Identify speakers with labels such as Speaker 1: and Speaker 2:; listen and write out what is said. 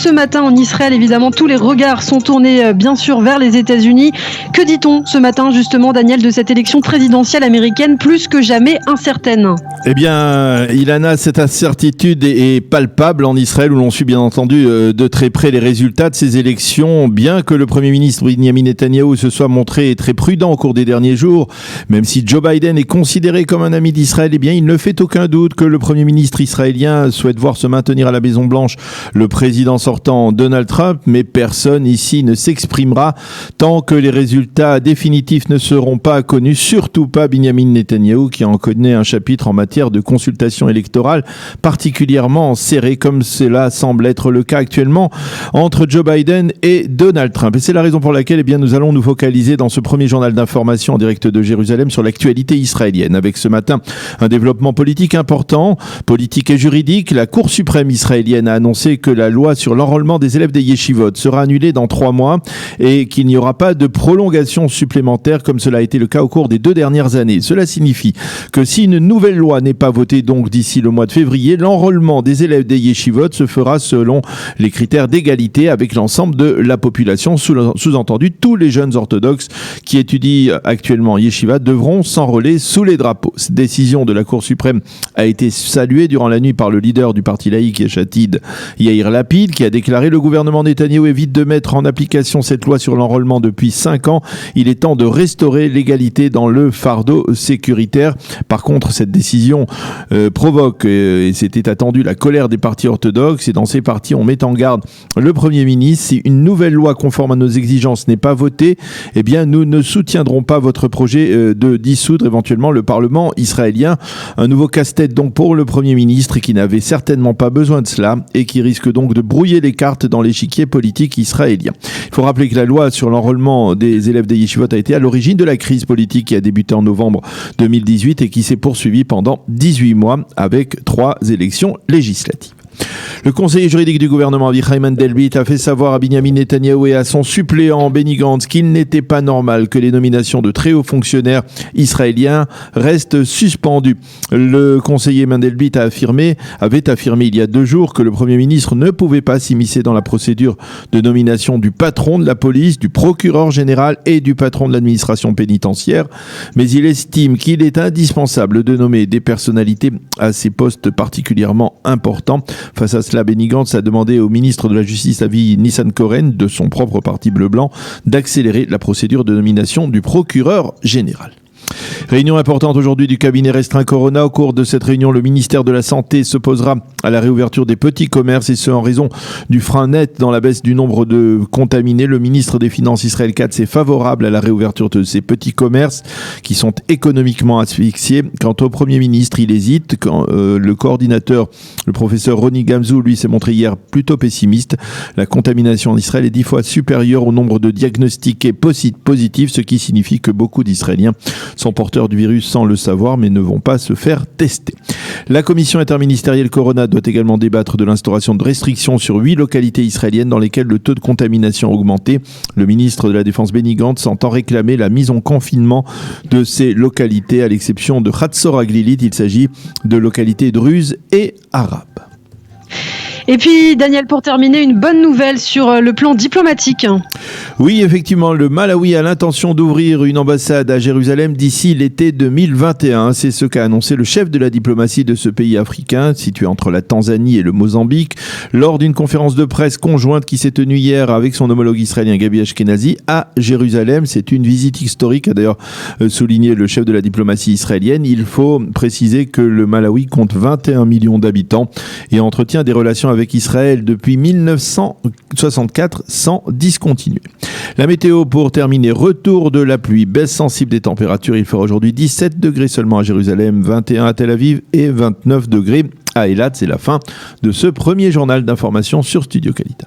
Speaker 1: ce matin en Israël, évidemment, tous les regards sont tournés bien sûr vers les États-Unis. Que dit-on ce matin justement, Daniel, de cette élection présidentielle américaine plus que jamais incertaine?
Speaker 2: Eh bien, Ilana, cette incertitude est palpable en Israël où l'on suit bien entendu de très près les résultats de ces élections, bien que le Premier ministre Benjamin Netanyahou se soit montré très prudent au cours des derniers jours. Même si Joe Biden est considéré comme un ami d'Israël, eh bien, il ne fait aucun doute que le Premier ministre israélien souhaite voir se maintenir à la Maison-Blanche le président sortant Donald Trump, mais personne ici ne s'exprimera tant que les résultats définitifs ne seront pas connus, surtout pas Benjamin Netanyahou qui en connaît un chapitre en matière de consultation électorale particulièrement serré, comme cela semble être le cas actuellement entre Joe Biden et Donald Trump. Et c'est la raison pour laquelle nous allons nous focaliser dans ce premier journal d'information en direct de Jérusalem sur l'actualité israélienne, avec ce matin un développement politique important, politique et juridique. La Cour suprême israélienne a annoncé que la loi sur l'enrôlement des élèves des yeshivot sera annulée dans 3 mois et qu'il n'y aura pas de prolongation supplémentaire comme cela a été le cas au cours des 2 dernières années. Cela signifie que si une nouvelle loi n'est pas votée donc d'ici le mois de février, l'enrôlement des élèves des yeshivot se fera selon les critères d'égalité avec l'ensemble de la population. Sous-entendu, tous les jeunes orthodoxes qui étudient actuellement en yeshiva devront s'enrôler sous les drapeaux. Cette décision de la Cour suprême a été saluée durant la nuit par le leader du parti laïque Yesh Atid, Yair Lapid, qui a déclaré: le gouvernement Netanyahou évite de mettre en application cette loi sur l'enrôlement depuis 5 ans. Il est temps de restaurer l'égalité dans le fardeau sécuritaire. Par contre, cette décision provoque, et c'était attendu, la colère des partis orthodoxes. Et dans ces partis, on met en garde le Premier ministre: si une nouvelle loi conforme à nos exigences n'est pas votée, eh bien, nous ne soutiendrons pas votre projet de dissoudre éventuellement le Parlement israélien. Un nouveau casse-tête donc pour le Premier ministre qui n'avait certainement pas besoin de cela et qui risque donc de brouiller les cartes dans l'échiquier politique israélien. Il faut rappeler que la loi sur l'enrôlement des élèves des yeshivot a été à l'origine de la crise politique qui a débuté en novembre 2018 et qui s'est poursuivie pendant 18 mois avec 3 élections législatives. Le conseiller juridique du gouvernement Avichai Mandelblit a fait savoir à Benjamin Netanyahou et à son suppléant Benny Gantz qu'il n'était pas normal que les nominations de très hauts fonctionnaires israéliens restent suspendues. Le conseiller Mandelblit avait affirmé il y a 2 jours que le Premier ministre ne pouvait pas s'immiscer dans la procédure de nomination du patron de la police, du procureur général et du patron de l'administration pénitentiaire, mais il estime qu'il est indispensable de nommer des personnalités à ces postes particulièrement importants. Face à cela, Benny Gantz a demandé au ministre de la Justice, Avi Nissan-Koren, de son propre parti bleu-blanc, d'accélérer la procédure de nomination du procureur général. Réunion importante aujourd'hui du cabinet restreint Corona. Au cours de cette réunion, le ministère de la Santé s'opposera à la réouverture des petits commerces et ce en raison du frein net dans la baisse du nombre de contaminés. Le ministre des Finances Israël Katz est favorable à la réouverture de ces petits commerces qui sont économiquement asphyxiés. Quant au Premier ministre, il hésite. Le coordinateur, le professeur Roni Gamzou, lui, s'est montré hier plutôt pessimiste. La contamination en Israël est 10 fois supérieure au nombre de diagnostiqués positifs, ce qui signifie que beaucoup d'Israéliens sont porteurs du virus sans le savoir, mais ne vont pas se faire tester. La commission interministérielle Corona doit également débattre de l'instauration de restrictions sur 8 localités israéliennes dans lesquelles le taux de contamination a augmenté. Le ministre de la Défense Benny Gantz entend réclamer la mise en confinement de ces localités, à l'exception de Hatzor Aglilit. Il s'agit de localités druzes et arabes.
Speaker 1: Et puis, Daniel, pour terminer, une bonne nouvelle sur le plan diplomatique.
Speaker 2: Oui, effectivement, le Malawi a l'intention d'ouvrir une ambassade à Jérusalem d'ici l'été 2021. C'est ce qu'a annoncé le chef de la diplomatie de ce pays africain, situé entre la Tanzanie et le Mozambique, lors d'une conférence de presse conjointe qui s'est tenue hier avec son homologue israélien Gabi Ashkenazi à Jérusalem. C'est une visite historique, a d'ailleurs souligné le chef de la diplomatie israélienne. Il faut préciser que le Malawi compte 21 millions d'habitants et entretient des relations avec Israël depuis 1964 sans discontinuer. La météo pour terminer, retour de la pluie, baisse sensible des températures. Il fera aujourd'hui 17 degrés seulement à Jérusalem, 21 à Tel Aviv et 29 degrés à Eilat. C'est la fin de ce premier journal d'information sur Studio Qualité.